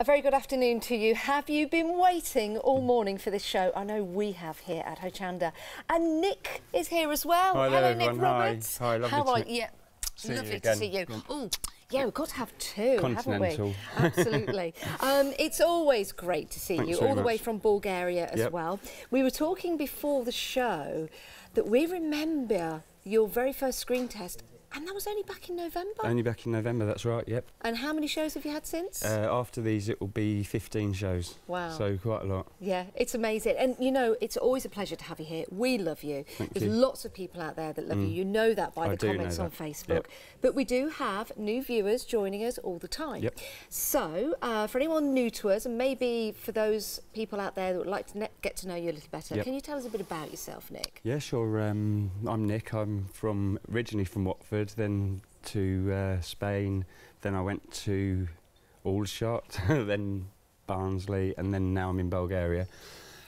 A very good afternoon to you. Have you been waiting all morning for this show? I know we have here at Hochanda. And Nick is here as well. Hi, hello, everyone. Nick Roberts. Hi, lovely How are to you? Yeah, see lovely you to see you. Oh, yeah, we've got to have two, haven't we? Absolutely. It's always great to see Thanks you, very all the way much. from Bulgaria as well. We were talking before the show that we remember your very first screen test, and that was only back in November. Only back in November, that's right, yep. And how many shows have you had since? After these, it will be 15 shows. Wow. So quite a lot. Yeah, it's amazing. And, you know, it's always a pleasure to have you here. We love you. There's lots of people out there that love you. You know that by the comments on Facebook. Yep. But we do have new viewers joining us all the time. Yep. So, for anyone new to us, and maybe for those people out there that would like to get to know you a little better, can you tell us a bit about yourself, Nick? Yeah, sure. I'm Nick. I'm originally from Watford, then to Spain, then I went to Aldershot, then Barnsley, and then now I'm in Bulgaria.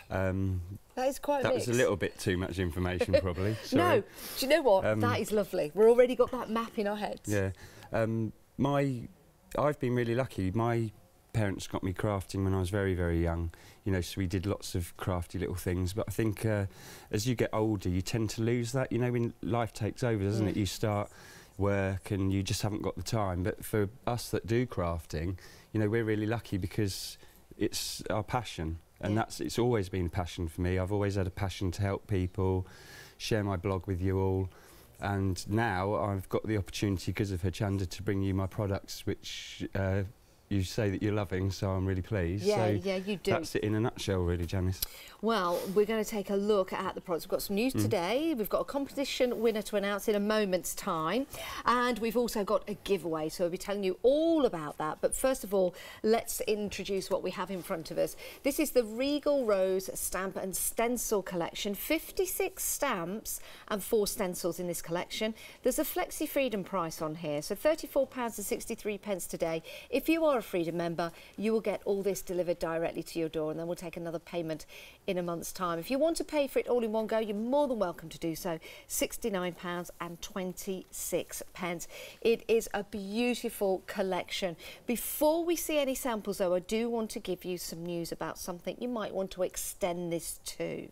That is quite a That mix. was a little bit too much information, probably. Sorry. No, do you know what? That is lovely. We've already got that map in our heads. Yeah. I've been really lucky. My parents got me crafting when I was very, very young. You know, so we did lots of crafty little things. But I think as you get older, you tend to lose that. You know, when life takes over, doesn't it? You start work and you just haven't got the time. But for us that do crafting, you know, we're really lucky because it's our passion. And it's always been a passion for me. I've always had a passion to help people, share my blog with you all. And now I've got the opportunity, because of Hochanda, to bring you my products, which you say that you're loving, so I'm really pleased. Yeah, so yeah, you do. That's it in a nutshell, really, Janice. Well, we're going to take a look at the products. We've got some news today. We've got a competition winner to announce in a moment's time. And we've also got a giveaway, so we'll be telling you all about that. But first of all, let's introduce what we have in front of us. This is the Regal Rose Stamp and Stencil Collection. 56 stamps and 4 stencils in this collection. There's a Flexi Freedom price on here, so £34.63 today. If you are a Freedom member, you will get all this delivered directly to your door, and then we'll take another payment in a month's time. If you want to pay for it all in one go, you're more than welcome to do so. £69.26. It is a beautiful collection. Before we see any samples though, I do want to give you some news about something you might want to extend this to.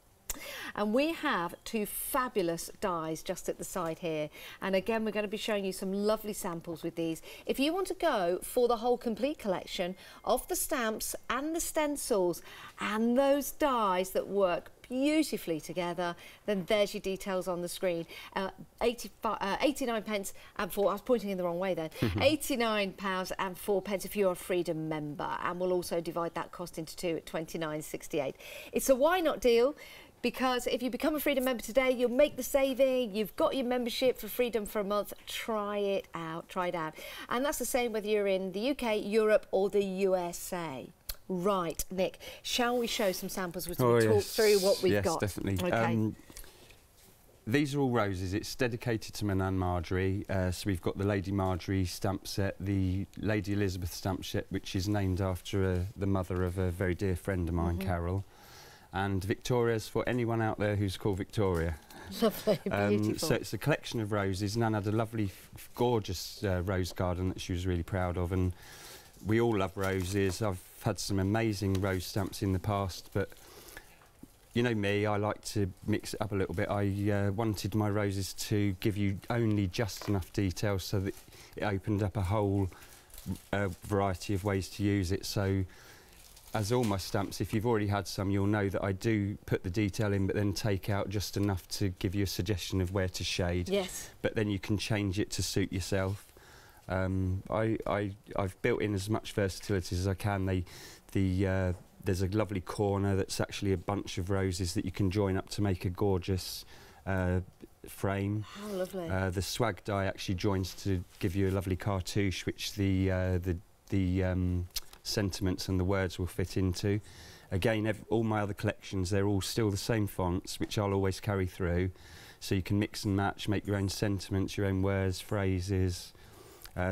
And we have 2 fabulous dies just at the side here, and again we're going to be showing you some lovely samples with these. If you want to go for the whole complete collection of the stamps and the stencils and those dies that work beautifully together, then there's your details on the screen. 89 pence and 4. I was pointing in the wrong way then. £89 and 4 pence if you're a Freedom member, and we'll also divide that cost into 2 at £29.68. It's a why not deal, because if you become a Freedom member today, you'll make the saving. You've got your membership for Freedom for a month. Try it out. Try it out. And that's the same whether you're in the UK, Europe or the USA. Right, Nick, shall we show some samples as we talk through what we've got? Yes, definitely. Okay. These are all roses. It's dedicated to my Nan Marjorie. So we've got the Lady Marjorie stamp set, the Lady Elizabeth stamp set, which is named after the mother of a very dear friend of mine, Carol. And Victoria's for anyone out there who's called Victoria. Lovely, beautiful. So it's a collection of roses. Nan had a lovely, gorgeous rose garden that she was really proud of, and we all love roses. I've had some amazing rose stamps in the past, but you know me, I like to mix it up a little bit. I wanted my roses to give you only just enough detail so that it opened up a whole variety of ways to use it. So as all my stamps, if you've already had some, you'll know that I do put the detail in, but then take out just enough to give you a suggestion of where to shade. Yes. But then you can change it to suit yourself. I've built in as much versatility as I can. There's a lovely corner that's actually a bunch of roses that you can join up to make a gorgeous frame. How lovely. The swag die actually joins to give you a lovely cartouche, which the sentiments and the words will fit into. Again, all my other collections, they're all still the same fonts, which I'll always carry through. So you can mix and match, make your own sentiments, your own words, phrases.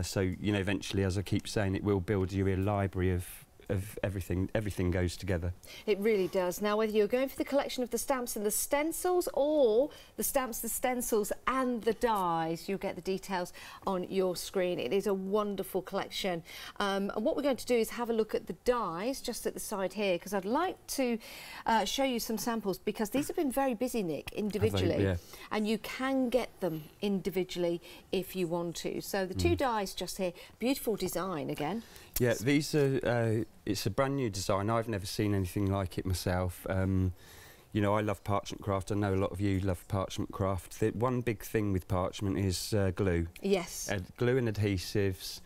So, you know, eventually, as I keep saying, it will build you a library of of everything. Everything goes together. It really does. Now, whether you're going for the collection of the stamps and the stencils, or the stamps, the stencils and the dies, you'll get the details on your screen. It is a wonderful collection. And what we're going to do is have a look at the dies just at the side here, because I'd like to show you some samples, because these have been very busy, Nick, individually. Yeah. And you can get them individually if you want to. So the two dies just here, beautiful design again. Yeah, these are, it's a brand new design. I've never seen anything like it myself. You know, I love parchment craft. I know a lot of you love parchment craft. The one big thing with parchment is glue. Yes. Glue and adhesives.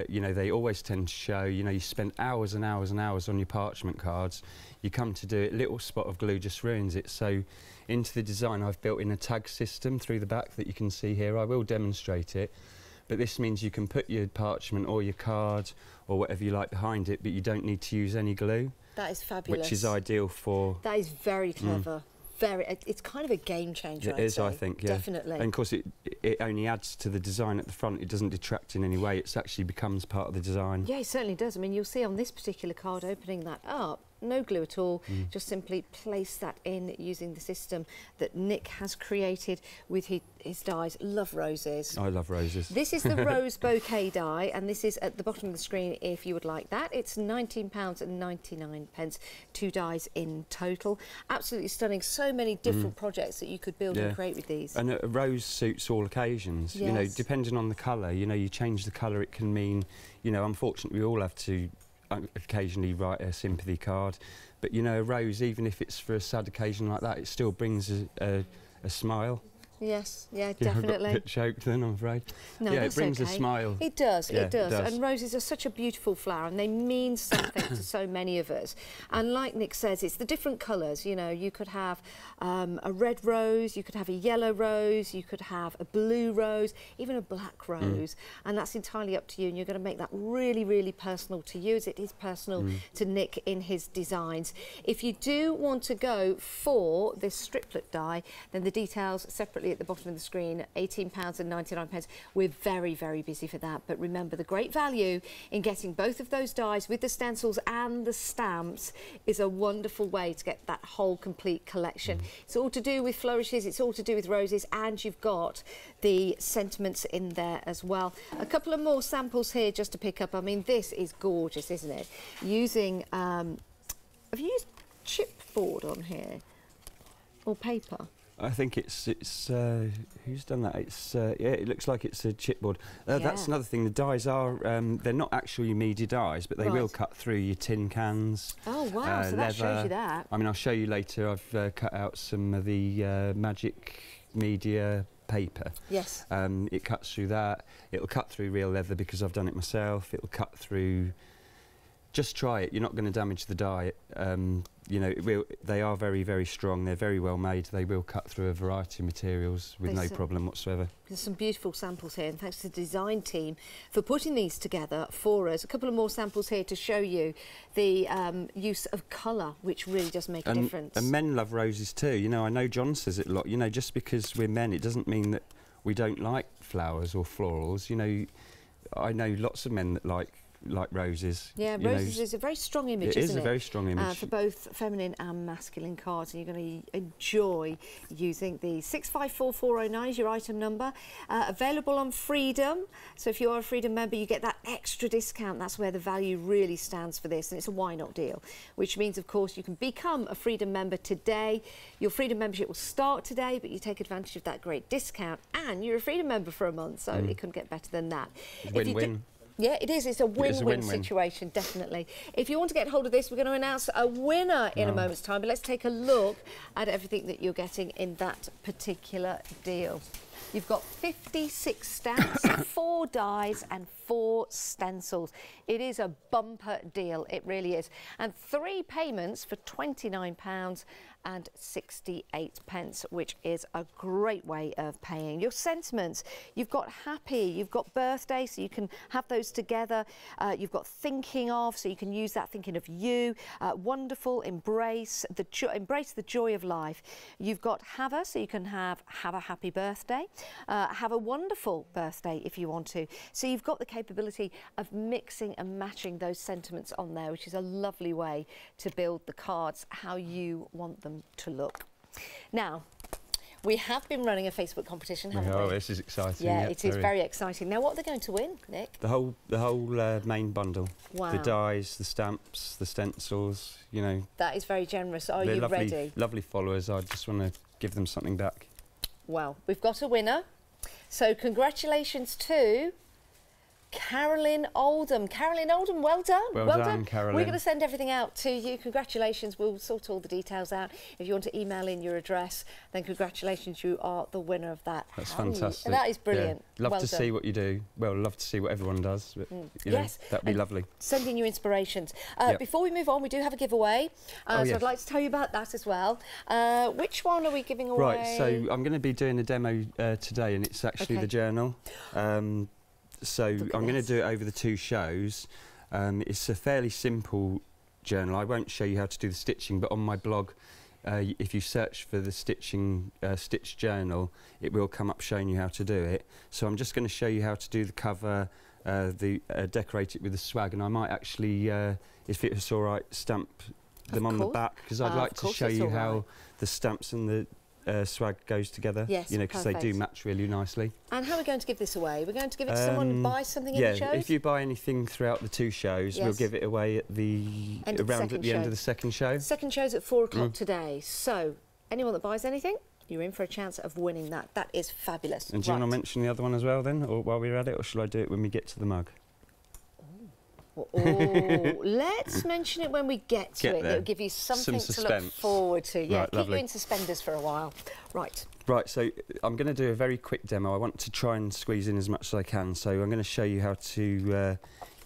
You know, they always tend to show. You know, you spend hours and hours and hours on your parchment cards. You come to do it, a little spot of glue just ruins it. So into the design, I've built in a tag system through the back that you can see here. I will demonstrate it. But this means you can put your parchment or your card or whatever you like behind it, but you don't need to use any glue. That is fabulous. Which is ideal for... That is very clever. It's kind of a game changer, It is, I think, yeah. Definitely. And of course it only adds to the design at the front. It doesn't detract in any way. It actually becomes part of the design. Yeah, it certainly does. I mean, you'll see on this particular card, opening that up, no glue at all, just simply place that in using the system that Nick has created with his dies. Love roses. I love roses. This is the rose bouquet die, and this is at the bottom of the screen if you would like that. It's £19.99, 2 dies in total. Absolutely stunning. So many different projects that you could build and create with these. And a rose suits all occasions. Yes. You know, depending on the colour, you know, you change the colour, it can mean, you know, unfortunately we all have to occasionally write a sympathy card, but you know, a rose, even if it's for a sad occasion like that, it still brings a smile. Yes, yeah, Yeah, definitely. I got a bit choked then, I'm afraid. No, yeah, that's it brings okay. a smile. It does, Yeah, it does. it does. And roses are such a beautiful flower, and they mean something to so many of us. And like Nick says, it's the different colours. You know, you could have a red rose, you could have a yellow rose, you could have a blue rose, even a black rose. And that's entirely up to you. And you're going to make that really, really personal to you, as it is personal to Nick in his designs. If you do want to go for this striplet die, then the details separately at the bottom of the screen. £18.99. We're very, very busy for that. But remember, the great value in getting both of those dies with the stencils and the stamps is a wonderful way to get that whole complete collection. It's all to do with flourishes, it's all to do with roses, and you've got the sentiments in there as well. A couple of more samples here just to pick up. I mean, this is gorgeous, isn't it? Using, have you used chipboard on here or paper? I think it's who's done that? It's yeah, it looks like it's a chipboard. That's another thing. The dies are they're not actually media dies, but they will cut through your tin cans. Oh wow! So that shows you that. I mean, I'll show you later. I've cut out some of the magic media paper. Yes. It cuts through that. It'll cut through real leather because I've done it myself. It'll cut through. Just try it. You're not going to damage the die. You know, they are very, very strong. They're very well made. They will cut through a variety of materials with no problem whatsoever. There's some beautiful samples here, and thanks to the design team for putting these together for us. A couple of more samples here to show you the use of colour, which really does make a difference. And men love roses too. You know, I know John says it a lot. You know, just because we're men, it doesn't mean that we don't like flowers or florals. You know, I know lots of men that like roses. Yeah, roses is a very strong image, isn't it? It is a very strong image. For both feminine and masculine cards, and you're going to enjoy using the 654409 is your item number. Available on Freedom, so if you are a Freedom member, you get that extra discount. That's where the value really stands for this, and it's a why not deal, which means, of course, you can become a Freedom member today. Your Freedom membership will start today, but you take advantage of that great discount, and you're a Freedom member for a month, so it couldn't get better than that. Win-win. Yeah, it is. It's a win-win situation, definitely. If you want to get hold of this, we're going to announce a winner in a moment's time, but let's take a look at everything that you're getting in that particular deal. You've got 56 stamps, 4 dies and 4 stencils. It is a bumper deal, it really is. And 3 payments for £29.68, which is a great way of paying. Your sentiments, you've got happy, you've got birthday, so you can have those together. You've got thinking of, so you can use that thinking of you. Wonderful, embrace the joy of life. You've got have a, so you can have a happy birthday. Have a wonderful birthday if you want to. So you've got the capability of mixing and matching those sentiments on there, which is a lovely way to build the cards how you want them to look. Now, we have been running a Facebook competition, haven't we? Oh, this is exciting. Yeah, it is very exciting. Now, what are they going to win, Nick? The whole main bundle. Wow. The dies, the stamps, the stencils, you know. That is very generous. Are you ready? Lovely followers. I just want to give them something back. Well, we've got a winner. So congratulations to Carolyn Oldham. Carolyn Oldham, well done. Well done, Carolyn. We're going to send everything out to you. Congratulations. We'll sort all the details out. If you want to email in your address, then congratulations, you are the winner of that. That's fantastic. That is brilliant. Yeah. Love well to done. see what you do. Well, love to see what everyone does. But, you yes. know, that'd be lovely. Send in your inspirations. Yep. Before we move on, we do have a giveaway. Oh, so yes. I'd like to tell you about that as well. Which one are we giving away? Right, so I'm going to be doing a demo today, and it's actually the journal. So I'm going to do it over the 2 shows. It's a fairly simple journal. I won't show you how to do the stitching, but on my blog, if you search for the stitch journal, it will come up showing you how to do it. So I'm just going to show you how to do the cover, decorate it with the swag, and I might actually, if it's all right, stamp them on the back, because I'd like to show you how the stamps and the swag goes together. Yes, you know, because they do match really nicely. And how are we going to give this away? We're going to give it to someone who buys something in the shows? Yeah, if you buy anything throughout the 2 shows, we'll give it away at the end of the second show. Second show's at 4 o'clock today. So anyone that buys anything, you're in for a chance of winning that. That is fabulous. And do you want to mention the other one as well then, or while we're at it, or shall I do it when we get to the mug? Let's mention it when we get to it. It'll give you something to look forward to. Yeah, keep you in suspenders for a while. Right. Right, so I'm going to do a very quick demo. I want to try and squeeze in as much as I can. So I'm going to show you how to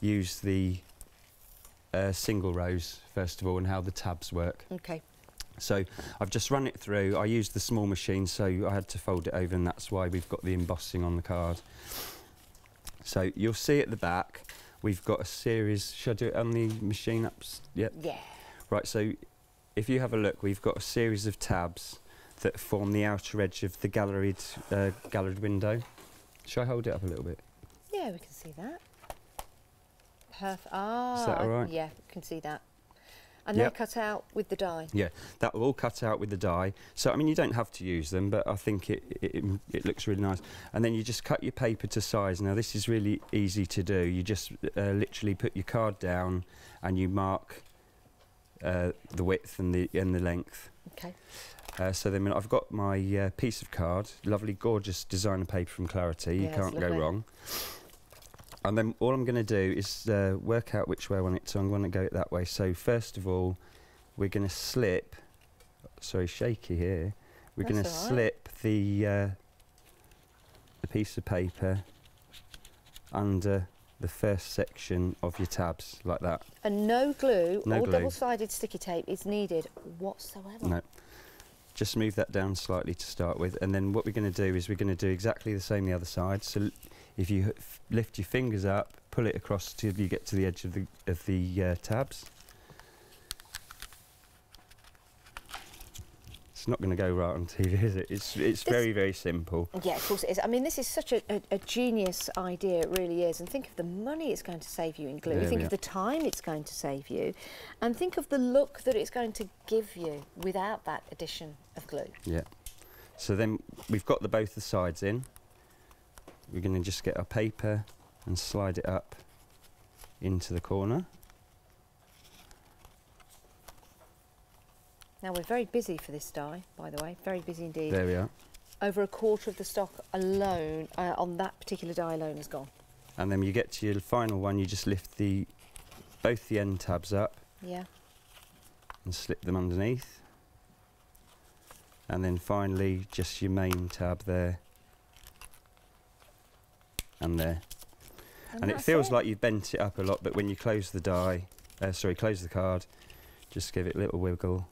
use the single rows, first of all, and how the tabs work. OK. So I've just run it through. I used the small machine, so I had to fold it over, and that's why we've got the embossing on the card. So you'll see at the back, we've got a series. Should I do it on the machine up? Yep. Yeah. Right, so if you have a look, we've got a series of tabs that form the outer edge of the galleried window. Shall I hold it up a little bit? Yeah, we can see that. Perfect. Ah, is that all right? Yeah, we can see that. And they're cut out with the die? Yeah, that will all cut out with the die. So, I mean, you don't have to use them, but I think it looks really nice. And then you just cut your paper to size. Now, this is really easy to do. You just literally put your card down and you mark the width and the length. OK. So then I've got my piece of card, lovely, gorgeous designer paper from Clarity. You can't go wrong. And then all I'm going to do is work out which way I want it to. I'm going to go it that way. So first of all, we're going to slip. Sorry, shaky here. We're going to slip the piece of paper under the first section of your tabs, like that. And no glue or double-sided sticky tape is needed whatsoever. No. Just move that down slightly to start with, and then what we're going to do is we're going to do exactly the same the other side. So if you lift your fingers up, pull it across till you get to the edge of the tabs. It's not going to go right on TV, is it? It's very, very simple. Yeah, of course it is. I mean, this is such a genius idea, it really is. And think of the money it's going to save you in glue. Think of the time it's going to save you. And think of the look that it's going to give you without that addition of glue. Yeah. So then we've got both the sides in. We're going to just get our paper and slide it up into the corner. Now, we're very busy for this die, by the way, very busy indeed. There we are. Over a quarter of the stock alone, on that particular die alone, is gone. And then you get to your final one, you just lift both the end tabs up. Yeah. And slip them underneath. And then finally, just your main tab there. And there. And it feels like you've bent it up a lot, but when you close the close the card, just give it a little wiggle.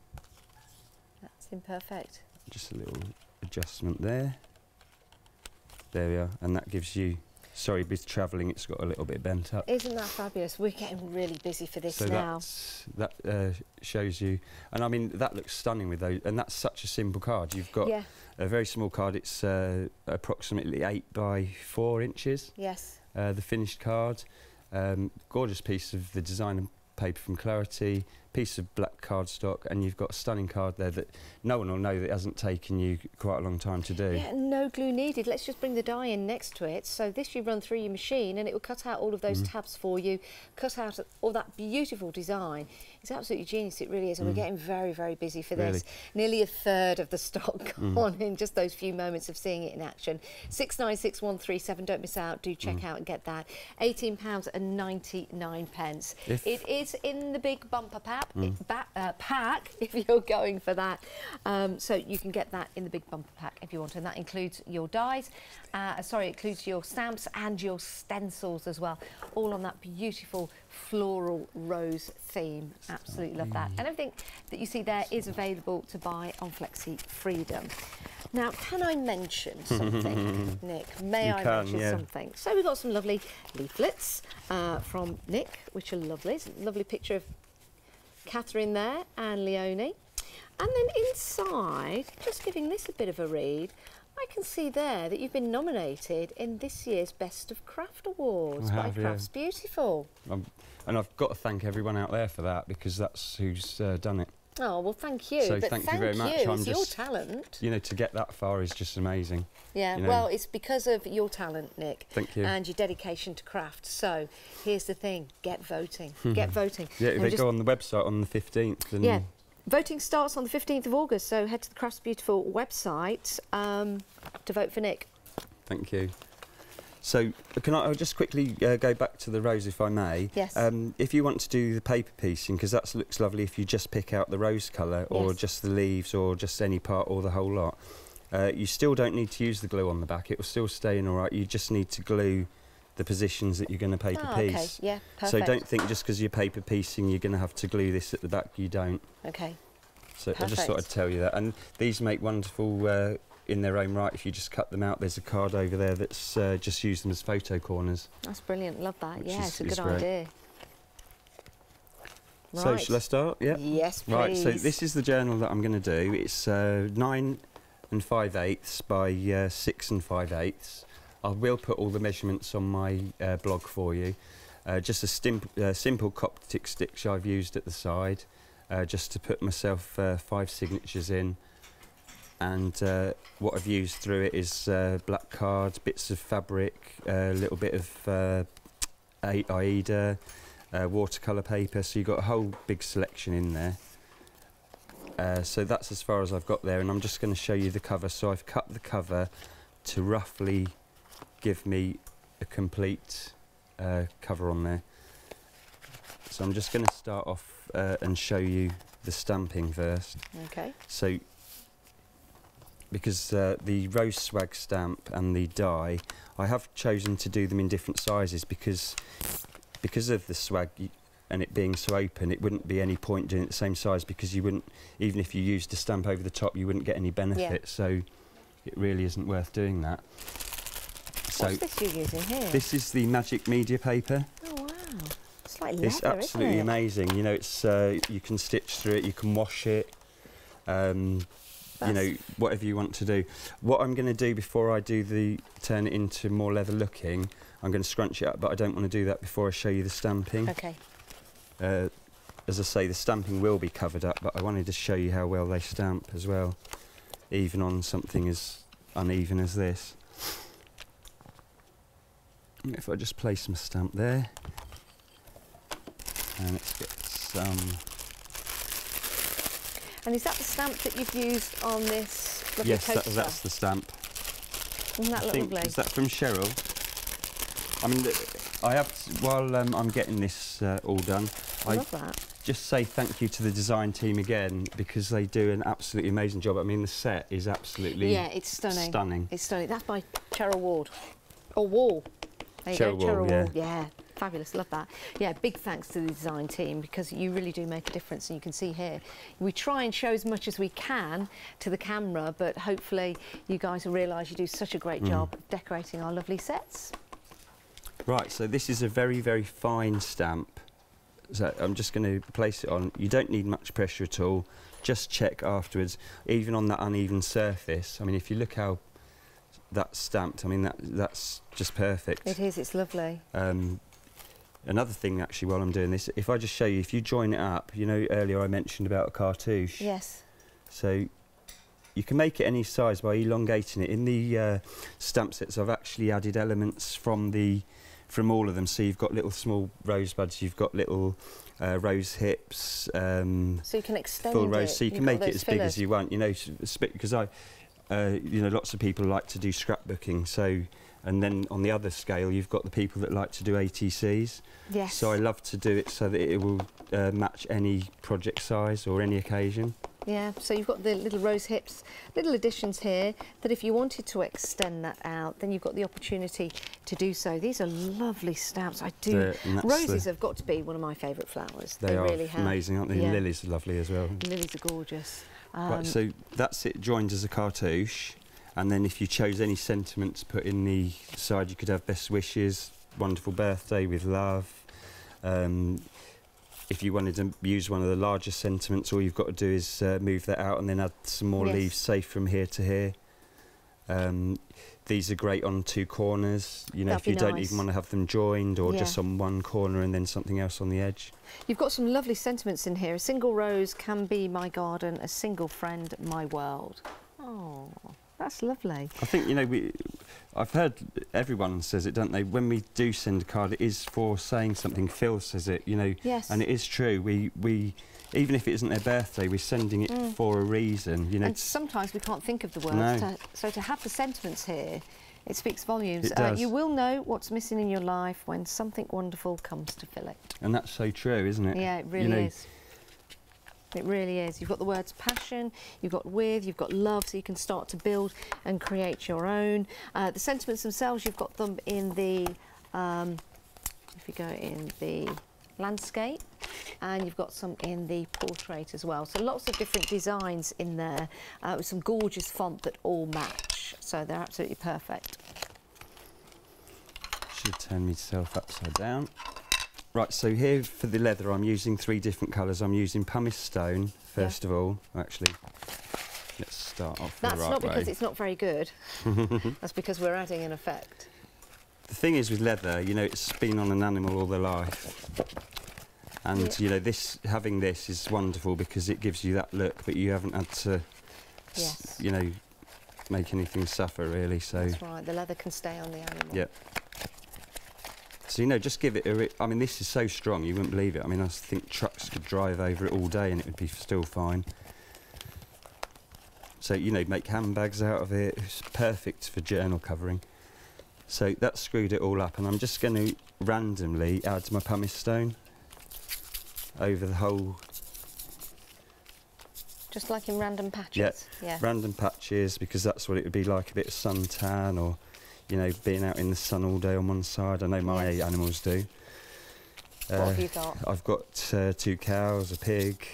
That's imperfect. Just a little adjustment there. There we are, and that gives you sorry, with travelling, it's got a little bit bent up. Isn't that fabulous? We're getting really busy for this so now. That shows you, and I mean that looks stunning with those, and that's such a simple card. You've got a very small card. It's approximately 8 by 4 inches. Yes. The finished card, gorgeous piece of the designer paper from Clarity, piece of black cardstock, and you've got a stunning card there that no one will know that it hasn't taken you quite a long time to do. Yeah, no glue needed. Let's just bring the die in next to it. So this you run through your machine and it will cut out all of those tabs for you, cut out all that beautiful design. It's absolutely genius, it really is, and we're getting very, very busy for this. Nearly a third of the stock gone in just those few moments of seeing it in action. 696137, don't miss out, do check out and get that. £18.99. It is in the big bumper pack, if you're going for that. So you can get that in the big bumper pack if you want, and that includes your dies, it includes your stamps and your stencils as well, all on that beautiful floral rose theme. Absolutely love that. And everything that you see there is available to buy on Flexi Freedom. Now, can I mention something, Nick? May I mention something? So we've got some lovely leaflets from Nick, which are lovely. It's a lovely picture of Catherine there and Leonie. And then inside, just giving this a bit of a read, I can see there that you've been nominated in this year's Best of Craft Awards by Crafts Beautiful. And I've got to thank everyone out there for that, because that's who's done it. Oh, well, thank you. So thank you very much. It's your talent. You know, to get that far is just amazing. Yeah, well, it's because of your talent, Nick. Thank you. And your dedication to craft. So here's the thing, get voting. Get voting. Yeah, they go on the website on the 15th. And voting starts on the 15th of August, so head to the Crafts Beautiful website to vote for Nick. Thank you. So I'll just quickly go back to the rose, if I may. Yes. If you want to do the paper piecing, because that looks lovely if you just pick out the rose colour, or just the leaves, or just any part, or the whole lot, you still don't need to use the glue on the back. It will still stay in all right. You just need to glue the positions that you're going to paper piece. Okay. Yeah, perfect. So don't think just because you're paper piecing you're going to have to glue this at the back. You don't. Okay. So I just thought I'd tell you that. And these make wonderful in their own right if you just cut them out. There's a card over there that's just used them as photo corners. That's brilliant. Love that. Yeah, it's a good idea. Right. So shall I start? Yeah. Yes, please. Right. So this is the journal that I'm going to do. It's 9 5/8 by 6 5/8. I will put all the measurements on my blog for you. Just a simple Coptic stitch I've used at the side, just to put myself 5 signatures in. And what I've used through it is black cards, bits of fabric, a little bit of Aida, watercolour paper, so you've got a whole big selection in there. So that's as far as I've got there, and I'm just going to show you the cover. So I've cut the cover to roughly give me a complete cover on there. So I'm just going to start off and show you the stamping first. Okay. So because the rose swag stamp and the die, I have chosen to do them in different sizes because of the swag and it being so open, it wouldn't be any point doing it the same size, because you wouldn't, even if you used a stamp over the top, you wouldn't get any benefit. So it really isn't worth doing that. So what's this you're using here? This is the Magic Media paper. Oh wow, it's like leather, it's absolutely amazing. You know, it's you can stitch through it, you can wash it. You know, whatever you want to do. What I'm going to do before I turn it into more leather looking, I'm going to scrunch it up, but I don't want to do that before I show you the stamping. Okay. As I say, the stamping will be covered up, but I wanted to show you how well they stamp as well, even on something as uneven as this. If I just place my stamp there, and let's get some. And is that the stamp that you've used on this lovely coaster? Yes, that's the stamp. Isn't that lovely? Is that from Cheryl? I mean, I have, while I'm getting this all done, I love that. Just say thank you to the design team again, because they do an absolutely amazing job. I mean, the set is absolutely it's stunning. Stunning. It's stunning. That's by Cheryl Ward. Or Wall. There you go, Cheryl Wall. Yeah. Fabulous, love that. Yeah, big thanks to the design team, because you really do make a difference, and you can see here. We try and show as much as we can to the camera, but hopefully you guys will realise you do such a great job of decorating our lovely sets. Right, so this is a very, very fine stamp. So I'm just going to place it on. You don't need much pressure at all. Just check afterwards, even on that uneven surface. I mean, if you look how that's stamped, I mean, that's just perfect. It is, it's lovely. Another thing, actually, while I'm doing this, if I just show you, if you join it up, you know, earlier I mentioned about a cartouche. Yes. So you can make it any size by elongating it. In the stamp sets, I've actually added elements from all of them. So you've got little small rosebuds, you've got little rose hips. So you can extend full rose, it. so you can make it as big as you want. You know, because you know, lots of people like to do scrapbooking. So, and then on the other scale, you've got the people that like to do ATCs. Yes. So I love to do it so that it will match any project size or any occasion. Yeah, so you've got the little rose hips, little additions here, that if you wanted to extend that out, then you've got the opportunity to do so. These are lovely stamps. I do. Roses have got to be one of my favourite flowers. They are really have. Amazing, aren't they? Yeah. Lilies are lovely as well. Lilies are gorgeous. Right, so that's it joined as a cartouche, and then if you chose any sentiment to put in the side, you could have best wishes, wonderful birthday with love. If you wanted to use one of the larger sentiments, all you've got to do is move that out and then add some more leaves, say from here to here. These are great on two corners, you know, if you don't even want to have them joined, or just on one corner and then something else on the edge. You've got some lovely sentiments in here. A single rose can be my garden, a single friend, my world. Oh, that's lovely. I think, you know, I've heard everyone says it, don't they? When we do send a card, it is for saying something. Phil says it, you know, and it is true. We even if it isn't their birthday, we're sending it for a reason, you know. And sometimes we can't think of the words. So to have the sentiments here, it speaks volumes. It does. You will know what's missing in your life when something wonderful comes to fill it. And that's so true, isn't it? Yeah, it really is. It really is. You've got the words passion, you've got with, you've got love, so you can start to build and create your own. The sentiments themselves, you've got them in the, if you go in the landscape, and you've got some in the portrait as well. So lots of different designs in there with some gorgeous font that all match. So they're absolutely perfect. Should turn myself upside down. Right, so here for the leather, I'm using 3 different colours. I'm using pumice stone, first of all. Actually, let's start off the right way. That's not because it's not very good. That's because we're adding an effect. The thing is with leather, you know, it's been on an animal all their life. And, you know, having this is wonderful because it gives you that look, but you haven't had to, you know, make anything suffer, really. So that's right, the leather can stay on the animal. Yeah. So, you know, just give it I mean, this is so strong, you wouldn't believe it. I mean, I think trucks could drive over it all day and it would be still fine. So, you know, make handbags out of it. It's perfect for journal covering. So that's screwed it all up, and I'm just going to randomly add my pumice stone over the whole. Just like in random patches? Yeah, random patches, because that's what it would be like, a bit of suntan, or, you know, being out in the sun all day on one side. I know my animals do. What have you got? I've got 2 cows, a pig.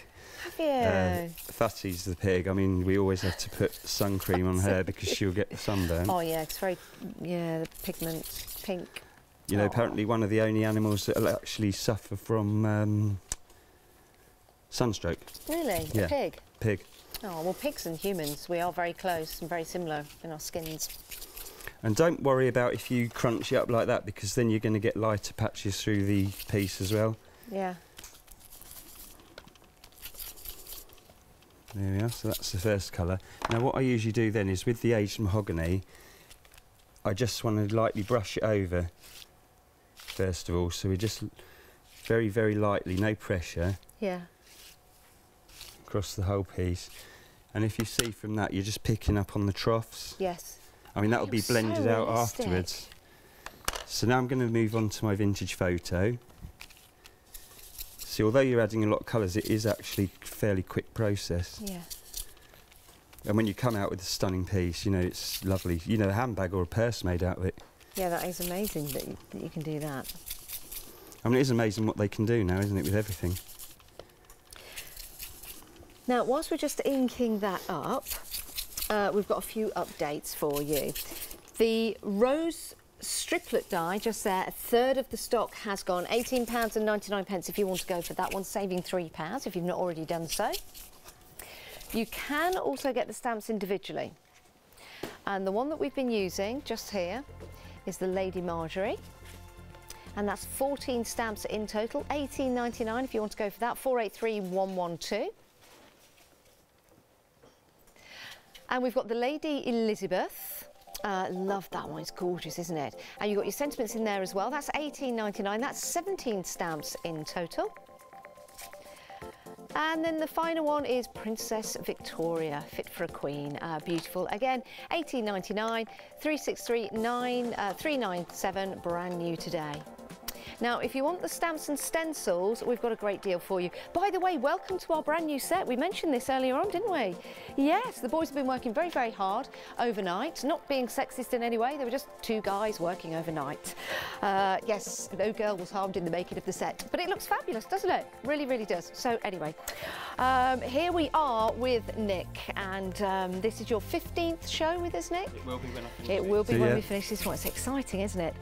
Have you? Fatty's the pig. I mean, we always have to put sun cream on her because she'll get sunburn. Oh yeah, it's very, the pigment, pink. You know, apparently one of the only animals that will actually suffer from sunstroke. Really? Yeah. A pig? Pig. Oh, well, pigs and humans, we are very close and very similar in our skins. And don't worry about if you crunch it up like that, because then you're going to get lighter patches through the piece as well. Yeah. There we are, so that's the first colour. Now what I usually do then is, with the aged mahogany, I just want to lightly brush it over, first of all. So we just very, very lightly, no pressure. Yeah. Across the whole piece. And if you see from that, you're just picking up on the troughs. Yes. I mean, that'll be blended out afterwards. So now I'm going to move on to my vintage photo. See, although you're adding a lot of colours, it is actually a fairly quick process. Yeah. And when you come out with a stunning piece, you know, it's lovely. You know, a handbag or a purse made out of it. Yeah, that is amazing that you can do that. I mean, it is amazing what they can do now, isn't it, with everything? Now, whilst we're just inking that up, we've got a few updates for you. The rose striplet die just there. A third of the stock has gone. £18.99 if you want to go for that one, saving £3 if you've not already done so. You can also get the stamps individually. And the one that we've been using just here is the Lady Marjorie. And that's 14 stamps in total, £18.99 if you want to go for that, 483112. And we've got the Lady Elizabeth. Love that one, it's gorgeous, isn't it? And you've got your sentiments in there as well. That's £18.99, that's 17 stamps in total. And then the final one is Princess Victoria, fit for a queen, beautiful. Again, £18.99, 397, brand new today. Now, if you want the stamps and stencils, we've got a great deal for you. By the way, welcome to our brand new set. We mentioned this earlier on, didn't we? Yes, the boys have been working very, very hard overnight. Not being sexist in any way, they were just two guys working overnight. Yes, no girl was harmed in the making of the set, but it looks fabulous, doesn't it? Really, really does. So anyway, here we are with Nick, and this is your 15th show with us, Nick? It will be when I finish. It will be when we finish this one. It's exciting, isn't it?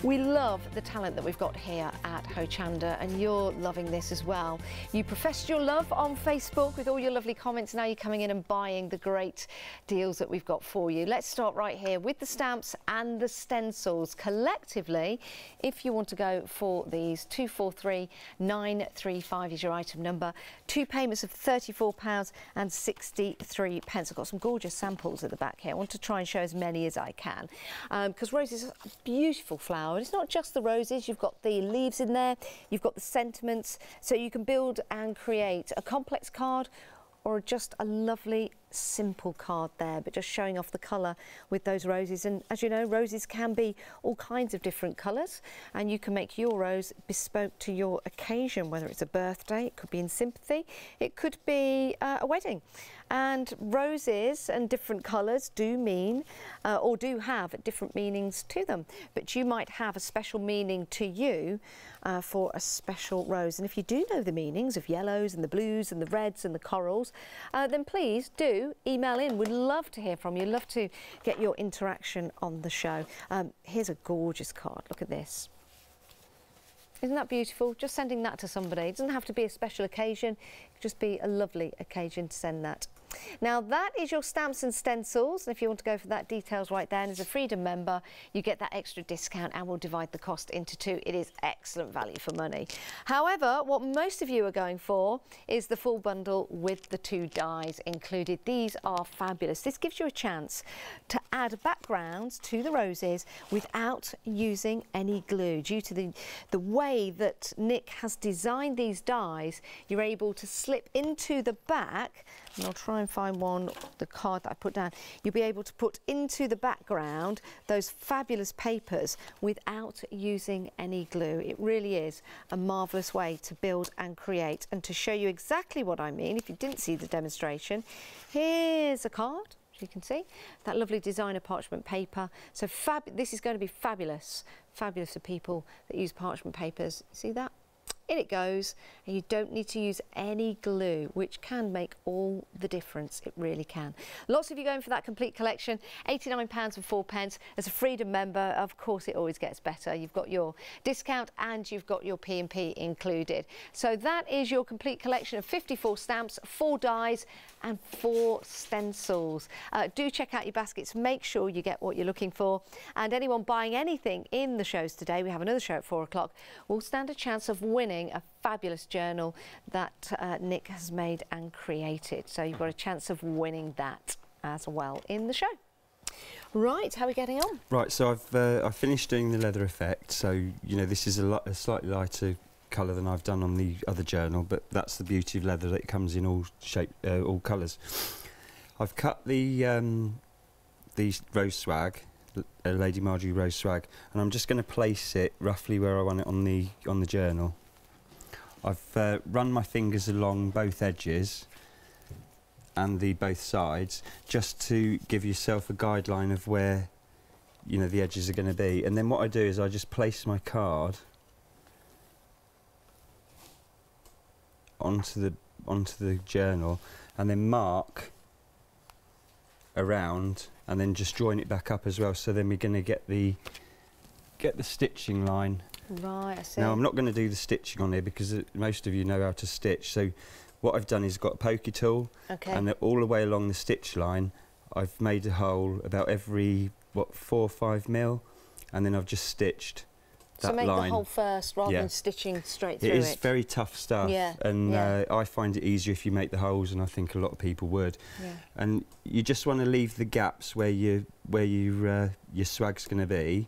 We love the talent that we've got here at Hochanda, and you're loving this as well. You professed your love on Facebook with all your lovely comments. Now you're coming in and buying the great deals that we've got for you. Let's start right here with the stamps and the stencils. Collectively, if you want to go for these, 243935 is your item number. 2 payments of £34.63. I've got some gorgeous samples at the back here. I want to try and show as many as I can, because roses are a beautiful flower. It's not just the roses, you've got the leaves in there, you've got the sentiments, so you can build and create a complex card or just a lovely simple card there, but just showing off the colour with those roses. And as you know, roses can be all kinds of different colours, and you can make your rose bespoke to your occasion, whether it's a birthday, it could be in sympathy, it could be a wedding. And roses and different colours do mean or do have different meanings to them, but you might have a special meaning to you for a special rose. And if you do know the meanings of yellows and the blues and the reds and the corals, then please do email in. We'd love to hear from you, love to get your interaction on the show. Here's a gorgeous card, look at this. Isn't that beautiful? Just sending that to somebody. It doesn't have to be a special occasion, it could just be a lovely occasion to send that. Now that is your stamps and stencils, and if you want to go for that, details right there. And as a Freedom member, you get that extra discount, and we'll divide the cost into two. It is excellent value for money. However, what most of you are going for is the full bundle with the 2 dies included. These are fabulous. This gives you a chance to add backgrounds to the roses without using any glue. Due to the way that Nick has designed these dies, you're able to slip into the back, and I'll try and find one, the card that I put down. You'll be able to put into the background those fabulous papers without using any glue. It really is a marvellous way to build and create. And to show you exactly what I mean, if you didn't see the demonstration, here's a card. You can see that lovely designer parchment paper. So this is going to be fabulous, fabulous for people that use parchment papers. See that? In it goes, and you don't need to use any glue, which can make all the difference. It really can. Lots of you going for that complete collection, £89.04. As a Freedom member, of course, it always gets better. You've got your discount and you've got your P&P included. So that is your complete collection of 54 stamps, 4 dies and 4 stencils. Do check out your baskets. Make sure you get what you're looking for. And anyone buying anything in the shows today, we have another show at 4 o'clock, will stand a chance of winning a fabulous journal that Nick has made and created. So you've got a chance of winning that as well in the show. Right, how are we getting on? Right, so I've finished doing the leather effect. So, you know, this is a slightly lighter colour than I've done on the other journal, but that's the beauty of leather, that it comes in all all colours. I've cut the rose swag, Lady Marjorie rose swag, and I'm just going to place it roughly where I want it on the journal. I've run my fingers along both edges and both sides, just to give yourself a guideline of where, you know, the edges are going to be. And then what I do is I just place my card onto the journal, and then mark around, and then just join it back up as well. So then we're going to get the get the stitching line. Right, I see. Now I'm not going to do the stitching on here because most of you know how to stitch. So what I've done is got a pokey tool, and all the way along the stitch line I've made a hole about every 4 or 5 mil, and then I've just stitched that line. So make the hole first rather than stitching straight through it. It is very tough stuff, and I find it easier if you make the holes, and I think a lot of people would. Yeah. And you just want to leave the gaps where your swag's going to be.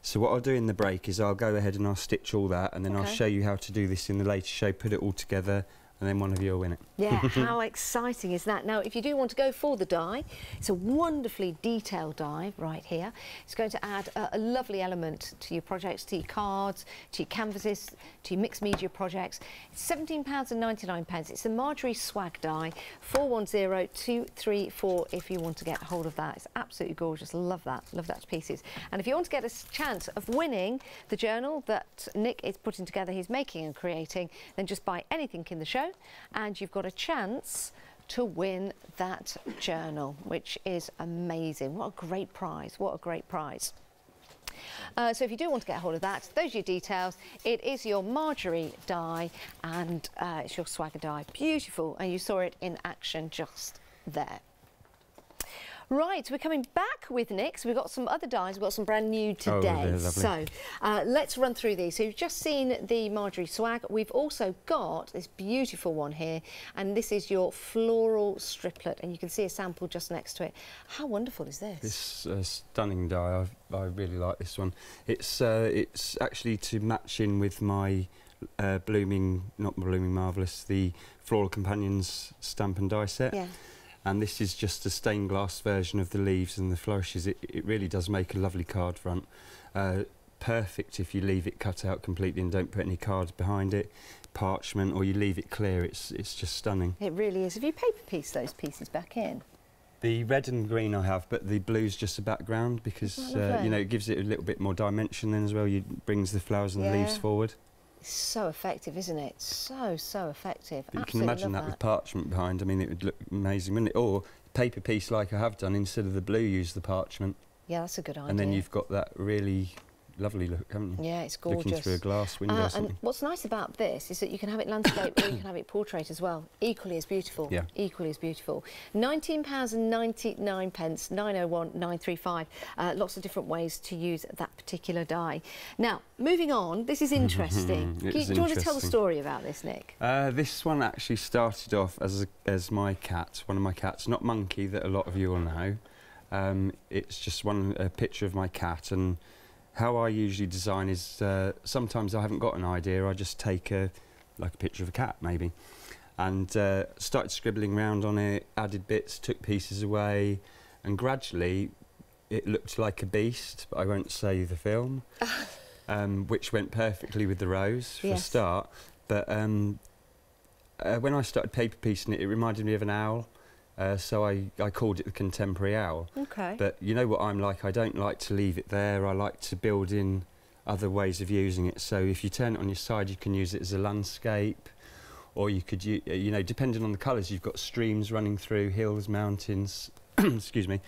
So what I'll do in the break is I'll go ahead and I'll stitch all that, and then I'll show you how to do this in the later show, put it all together, and then one of you will win it. Yeah, how exciting is that? Now, if you do want to go for the die, it's a wonderfully detailed die right here. It's going to add a lovely element to your projects, to your cards, to your canvases, to your mixed media projects. It's £17.99. It's the Marjorie Swag die, 410234 if you want to get hold of that. It's absolutely gorgeous. Love that to pieces. And if you want to get a chance of winning the journal that Nick is putting together, he's making and creating, then just buy anything in the show, and you've got a chance to win that journal, which is amazing. What a great prize, what a great prize. So if you do want to get hold of that, those are your details. It is your Marjorie die, and it's your Swagger die. Beautiful, and you saw it in action just there. Right, we're coming back with Nick. So we've got some other dies. We've got some brand new today. Oh, so let's run through these. So you've just seen the Marjorie Swag. We've also got this beautiful one here, and this is your floral striplet, and you can see a sample just next to it. How wonderful is this? This stunning die. I really like this one. It's actually to match in with my not Blooming Marvellous, the Floral Companions stamp and die set. Yeah. And this is just a stained glass version of the leaves and the flourishes. It really does make a lovely card front. Perfect if you leave it cut out completely and don't put any cards behind it, parchment, or you leave it clear. It's just stunning. It really is. Have you paper pieced those pieces back in? The red and green I have, but the blue's just a background because you know, it gives it a little bit more dimension then as well. It brings the flowers and the leaves forward. It's so effective, isn't it? So effective. But you can imagine that with parchment behind. I mean, it would look amazing, wouldn't it? Or paper piece like I have done, instead of the blue, use the parchment. Yeah, that's a good idea. And then you've got that really lovely look, haven't you? Yeah, it's gorgeous. Looking through a glass window or something. And what's nice about this is that you can have it landscape or you can have it portrait as well. Equally as beautiful. Yeah. Equally as beautiful. £19.99, 901 935. Lots of different ways to use that particular die. Now, moving on, this is interesting. Do you want to tell the story about this, Nick? This one actually started off as my cat, one of my cats, not Monkey, that a lot of you will know. It's just a picture of my cat, and how I usually design is sometimes I haven't got an idea, I just take like a picture of a cat maybe, and started scribbling around on it, added bits, took pieces away, and gradually it looked like a beast, but I won't say the film, which went perfectly with the rose for a start. But when I started paper piecing it, it reminded me of an owl. So I called it the Contemporary Owl. Okay. But you know what I'm like, I don't like to leave it there, I like to build in other ways of using it. So if you turn it on your side, you can use it as a landscape, or you could, you know, depending on the colours, you've got streams running through, hills, mountains, excuse me.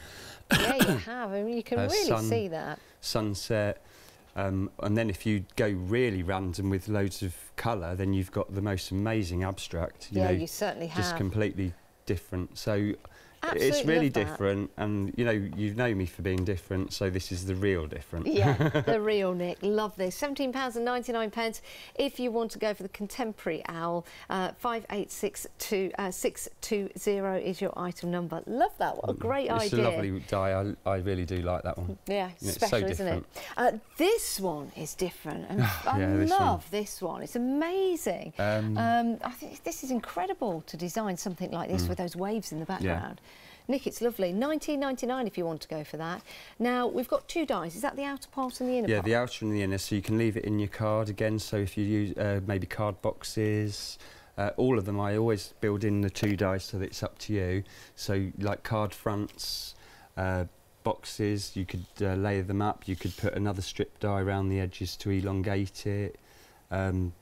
Yeah, you have, I mean, you can really see that. Sunset. And then if you go really random with loads of colour, then you've got the most amazing abstract. You know, you certainly have. Just completely different. So absolutely it's really different, and you know, you know me for being different, so this is the real different. Yeah, the real Nick. Love this. £17.99 if you want to go for the Contemporary Owl. 5862 is your item number. Love that. What a great idea. It's a lovely die. I really do like that one. Yeah, it's special, so isn't it? This one is different, and I love this one. It's amazing. I think this is incredible to design something like this with those waves in the background. Nick, it's lovely. £19.99 if you want to go for that. Now, we've got two dies. Is that the outer part and the inner part? Yeah, the outer and the inner, so you can leave it in your card again. So if you use maybe card boxes, all of them, I always build in the two dies so that it's up to you. So like card fronts, boxes, you could layer them up. You could put another strip die around the edges to elongate it. The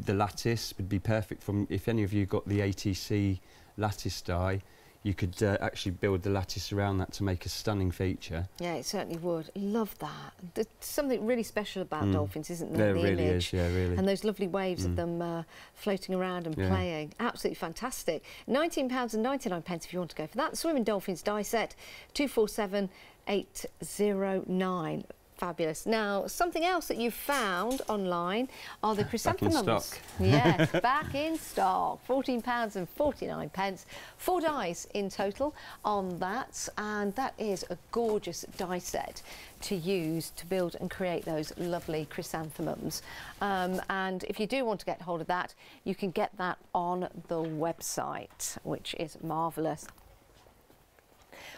lattice would be perfect if any of you got the ATC lattice die. you could actually build the lattice around that to make a stunning feature. Yeah, it certainly would. Love that. There's something really special about dolphins, isn't there? There really is, yeah, really. And those lovely waves of them floating around and playing. Absolutely fantastic. £19.99 if you want to go for that. Swimming Dolphins die set, 247809. Fabulous. Now, something else that you've found online are the chrysanthemums. Back in stock. Yes, back in stock. £14.49. 4 dies in total on that, and that is a gorgeous die set to use to build and create those lovely chrysanthemums. And if you do want to get hold of that, you can get that on the website, which is marvellous.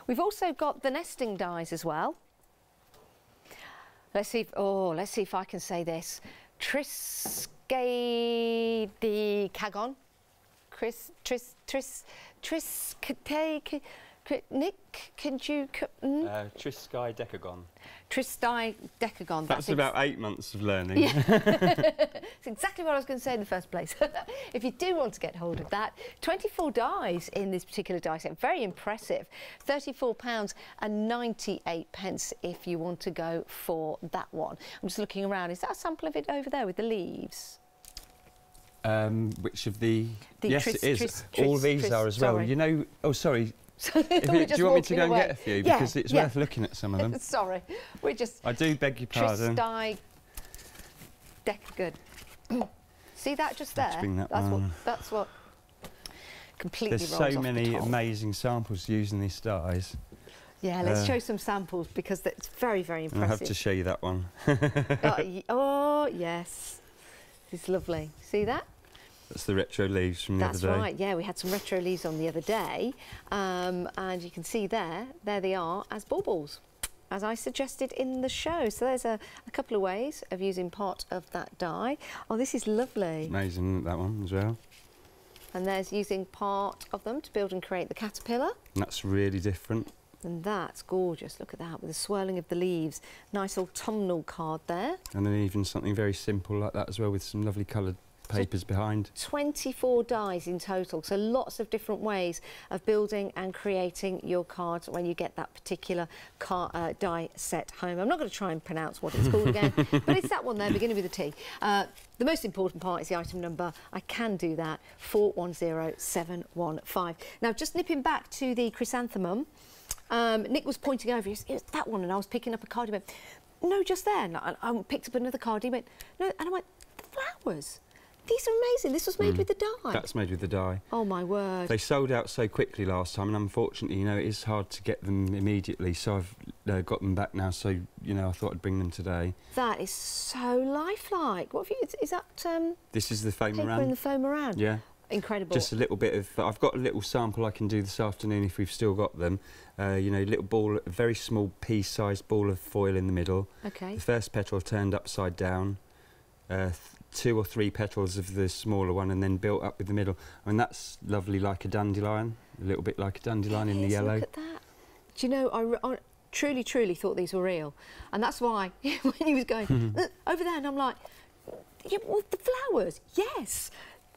We've also got the nesting dies as well. Let's see if I can say this. Triskaidekagon. Nick, can you... Triskaidekagon. Triskaidekagon. That's about 8 months of learning. Yeah. It's exactly what I was going to say in the first place. If you do want to get hold of that, 24 dies in this particular die set. Very impressive. £34.98 if you want to go for that one. I'm just looking around. Is that a sample of it over there with the leaves? Which of the... Yes, it is. All these are as well. Sorry. You know... Oh, sorry. Do you want me to go and get a few? Yeah, because it's worth looking at some of them. Sorry, we're just... I do beg your pardon. Good. See that just there? That's what completely There's rolls off so the many top. amazing samples using these dies. Yeah, let's show some samples because it's very, very impressive. I'll have to show you that one. Oh, yes. It's lovely. See that? That's the retro leaves from the other day. That's right, yeah, we had some retro leaves on the other day, and you can see there they are as baubles, as I suggested in the show. So there's a couple of ways of using part of that die. Oh, this is lovely. Amazing, that one as well. And there's using part of them to build and create the caterpillar. And that's really different. And that's gorgeous, look at that, with the swirling of the leaves. Nice autumnal card there. And then even something very simple like that as well, with some lovely coloured papers behind. 24 dies in total, so lots of different ways of building and creating your cards when you get that particular die set home. I'm not going to try and pronounce what it's called again, but it's that one there, beginning with a T. The most important part is the item number. I can do that, 410715. Now, just nipping back to the chrysanthemum, Nick was pointing over, it was that one, and I was picking up a card. He went, no, just there. And I picked up another card. He went, no, and I went, the flowers. These are amazing. This was made with the die. That's made with the die. Oh, my word. They sold out so quickly last time, and unfortunately, you know, it is hard to get them immediately, so I've got them back now, so, you know, I thought I'd bring them today. That is so lifelike. What have you... Is that... This is the foam paper in the foam around? Yeah. Incredible. Just a little bit of... I've got a little sample I can do this afternoon if we've still got them. You know, little ball, a very small pea-sized ball of foil in the middle. OK. The first petal turned upside down. 2 or 3 petals of the smaller one, and then built up with the middle. I mean, that's lovely, like a dandelion, a little bit like a dandelion in the yellow. Look at that. Do you know, I truly, truly thought these were real. And that's why, when he was going, over there, and I'm like, yeah, well, the flowers, yes.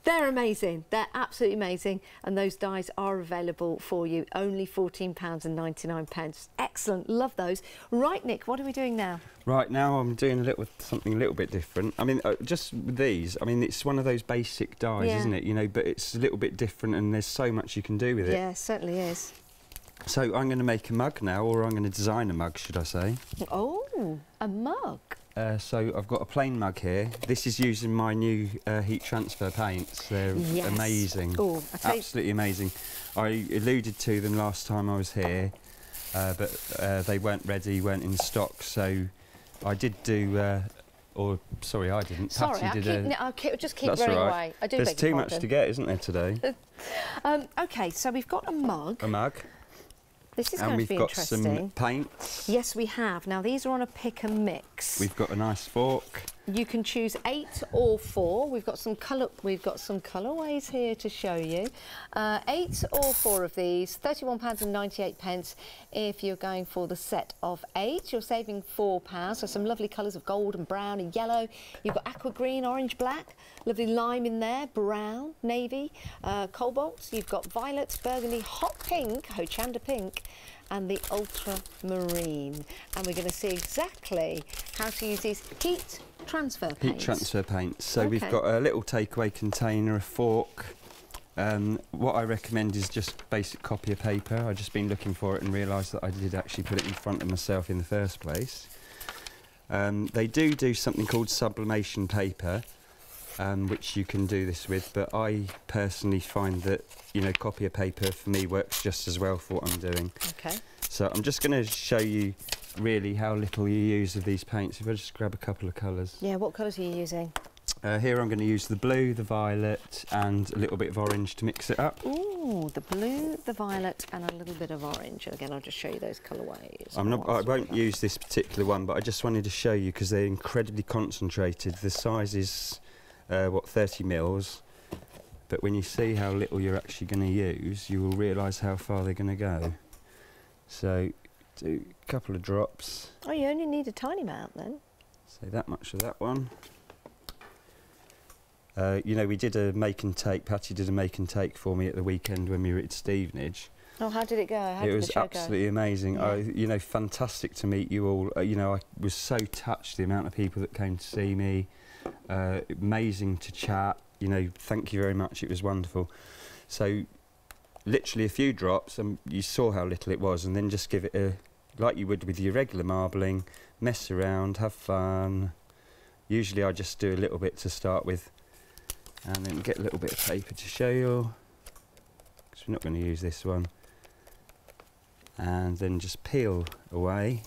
They're amazing. They're absolutely amazing. And those dies are available for you. Only £14.99. Excellent. Love those. Right, Nick, what are we doing now? Right, now I'm doing something a little bit different. I mean, just with these, I mean, it's one of those basic dies, isn't it? You know, but it's a little bit different, and there's so much you can do with it. Yeah, it certainly is. So I'm going to make a mug now, or I'm going to design a mug, should I say. Oh, a mug. So I've got a plain mug here. This is using my new heat transfer paints. They're amazing. Oh, absolutely amazing. I alluded to them last time I was here, but they weren't ready, weren't in stock. So I did do, or sorry, I didn't. Sorry, I'll just keep running away. I do. There's too much to get, isn't there, today? OK, so we've got a mug. A mug. This is going to be interesting. And we've got some paints. Yes, we have. Now, these are on a pick and mix. We've got a nice fork. You can choose 8 or 4. We've got some colourways here to show you. 8 or 4 of these, £31.98. If you're going for the set of 8, you're saving £4. So some lovely colours of gold and brown and yellow. You've got aqua green, orange, black, lovely lime in there, brown, navy, cobalt. You've got violets, burgundy, hot pink, Hochanda pink, and the ultramarine. And we're going to see exactly how to use these heat transfer paints. Heat transfer paints. So we've got a little takeaway container, a fork. What I recommend is just basic copy of paper. I've just been looking for it and realised that I did actually put it in front of myself in the first place. They do something called sublimation paper, which you can do this with, but I personally find that, you know, copy of paper for me works just as well for what I'm doing. Okay. So I'm just going to show you really how little you use of these paints. If I just grab a couple of colours. Yeah, what colours are you using? Here I'm going to use the blue, the violet and a little bit of orange to mix it up. Ooh, the blue, the violet and a little bit of orange. And again, I'll just show you those colourways. I won't use this particular one, but I just wanted to show you because they're incredibly concentrated. The size is, 30 mils. But when you see how little you're actually going to use, you will realise how far they're going to go. So, do a couple of drops. Oh, you only need a tiny amount then. Say that much of that one. You know, we did a make and take. Patty did a make and take for me at the weekend when we were at Stevenage. Oh, how did it go? How did it was the show absolutely go? amazing. Yeah. You know, fantastic to meet you all. You know, I was so touched the amount of people that came to see me. Amazing to chat. You know, thank you very much. It was wonderful. So, literally a few drops, and you saw how little it was, and then just give it a, like you would with your regular marbling, mess around, have fun. Usually I just do a little bit to start with, and then get a little bit of paper to show you, because we're not going to use this one. And then just peel away.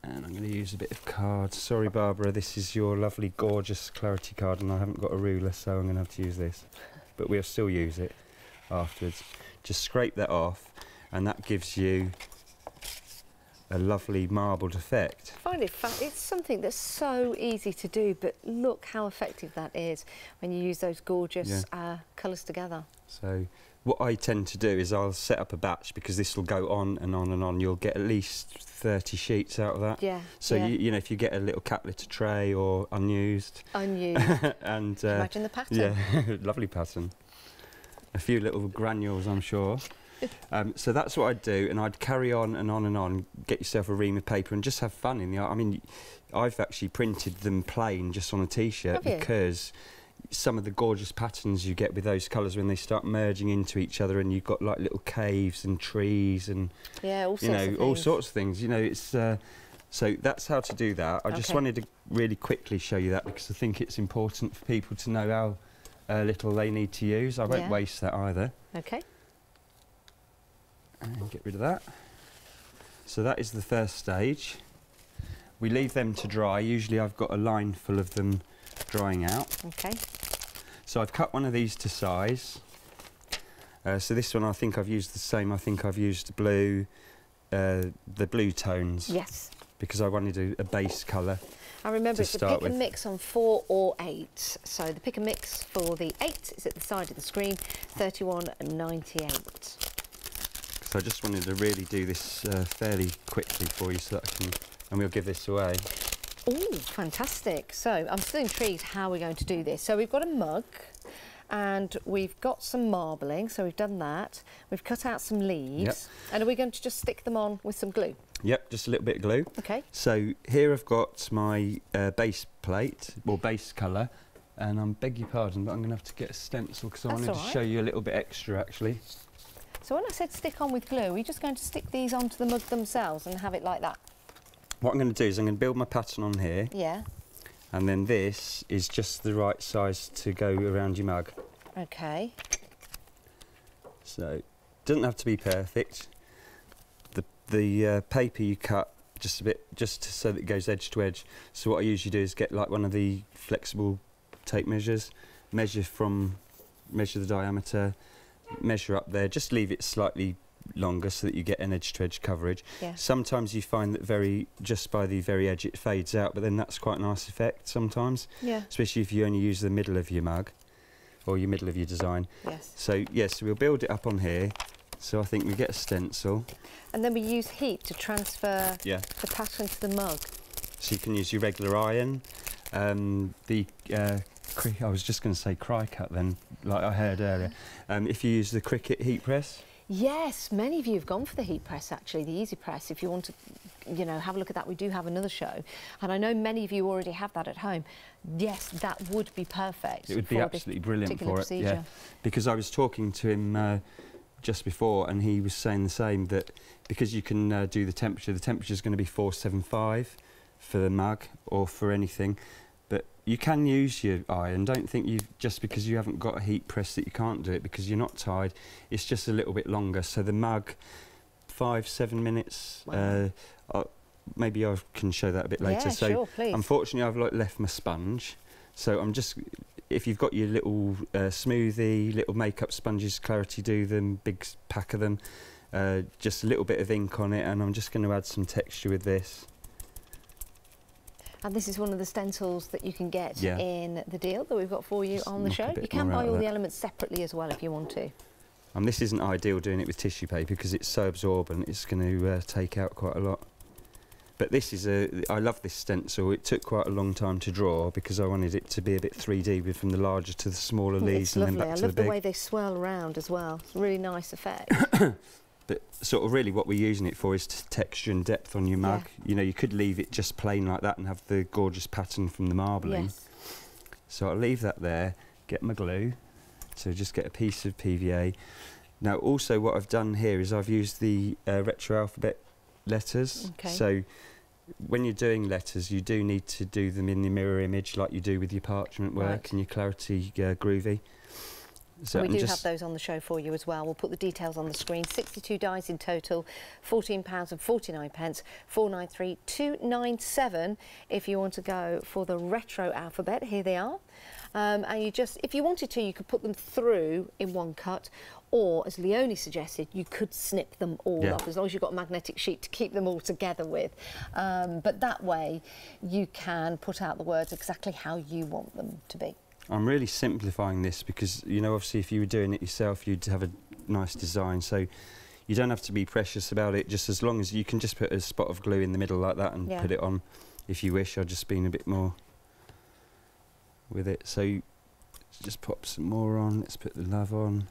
And I'm going to use a bit of card. Sorry, Barbara, this is your lovely, gorgeous clarity card, and I haven't got a ruler, so I'm going to have to use this. But we'll still use it afterwards. Just scrape that off, and that gives you a lovely marbled effect. I find it fun. It's something that's so easy to do, but look how effective that is when you use those gorgeous colours together. So what I tend to do is I'll set up a batch, because this will go on and on and on. You'll get at least 30 sheets out of that. Yeah. So you know, if you get a little cat litter tray or unused. Unused. And imagine the pattern. Yeah, lovely pattern. A few little granules, I'm sure. So that's what I'd do, and I'd carry on and on and on. Get yourself a ream of paper and just have fun in the art. I mean, I've actually printed them plain just on a T-shirt, because some of the gorgeous patterns you get with those colours when they start merging into each other, and you've got like little caves and trees and all sorts of things. You know, it's so that's how to do that. I just wanted to really quickly show you that, because I think it's important for people to know how little they need to use. I won't waste that either. Okay. And get rid of that. So that is the first stage. We leave them to dry. Usually I've got a line full of them drying out. Okay. So I've cut one of these to size. So this one I think I've used the same. I think I've used blue, the blue tones. Yes. Because I wanted a base colour. I remember it's a pick and mix on 4 or 8. So the pick and mix for the 8 is at the side of the screen, £31.98. So I just wanted to really do this fairly quickly for you, so that I can, and we'll give this away. Oh, fantastic. So I'm still intrigued how we're going to do this. So we've got a mug and we've got some marbling, so we've done that. We've cut out some leaves. And are we going to just stick them on with some glue? Yep, just a little bit of glue. Okay. So here I've got my base plate, or base colour, and I beg your pardon, but I'm going to have to get a stencil, because I wanted to show you a little bit extra actually. So when I said stick on with glue, are we just going to stick these onto the mug themselves and have it like that? What I'm going to do is I'm going to build my pattern on here. Yeah. And then this is just the right size to go around your mug. Okay. So, it doesn't have to be perfect. The paper you cut just a bit, just so that it goes edge to edge. So what I usually do is get like one of the flexible tape measures, measure the diameter, measure up there, just leave it slightly longer so that you get an edge-to-edge coverage. Yeah. Sometimes you find that just by the very edge it fades out, but then that's quite a nice effect sometimes. Yeah. Especially if you only use the middle of your mug or your middle of your design. Yes. So yes, we'll build it up on here. So I think we get a stencil. And then we use heat to transfer the pattern to the mug. So you can use your regular iron. I was just going to say cry-cut then, like I heard earlier. If you use the Cricut heat press. Yes, many of you have gone for the heat press actually, the easy press. If you want to, you know, have a look at that, we do have another show. And I know many of you already have that at home. Yes, that would be perfect. It would be absolutely brilliant for it, yeah. Because I was talking to him just before and he was saying the same, that because you can do the temperature is going to be 475 for the mug or for anything. But you can use your iron. Don't think just because you haven't got a heat press that you can't do it, because you're not tied. It's just a little bit longer. So the mug, 5-7 minutes. Wow. Maybe I can show that a bit later. Yeah, so sure, please. Unfortunately, I've left my sponge. So I'm just, if you've got your little smoothie, little makeup sponges, Clarity do them, big pack of them, just a little bit of ink on it, and I'm just going to add some texture with this. And this is one of the stencils that you can get in the deal that we've got for you on the show. You can buy all the elements separately as well if you want to. And this isn't ideal doing it with tissue paper because it's so absorbent, it's going to take out quite a lot. But this is I love this stencil. It took quite a long time to draw because I wanted it to be a bit 3D from the larger to the smaller leaves and then back to the big. I love the way they swirl around as well. It's a really nice effect. But sort of really what we're using it for is texture and depth on your mug. You know, you could leave it just plain like that and have the gorgeous pattern from the marbling. Yes. So I'll leave that there, get my glue. So just get a piece of PVA. Now also what I've done here is I've used the retro alphabet letters. Okay. So when you're doing letters, you do need to do them in the mirror image like you do with your parchment work and your Clarity Groovy. So we do have those on the show for you as well. We'll put the details on the screen. 62 dies in total, £14.49, 493-297 if you want to go for the retro alphabet. Here they are. And you just, if you wanted to, you could put them through in one cut, or as Leonie suggested, you could snip them all up as long as you've got a magnetic sheet to keep them all together with. But that way you can put out the words exactly how you want them to be. I'm really simplifying this because, you know, obviously if you were doing it yourself, you'd have a nice design. So you don't have to be precious about it, just as long as you can just put a spot of glue in the middle like that and put it on if you wish. I've just been a bit more with it. So just pop some more on. Let's put the love on.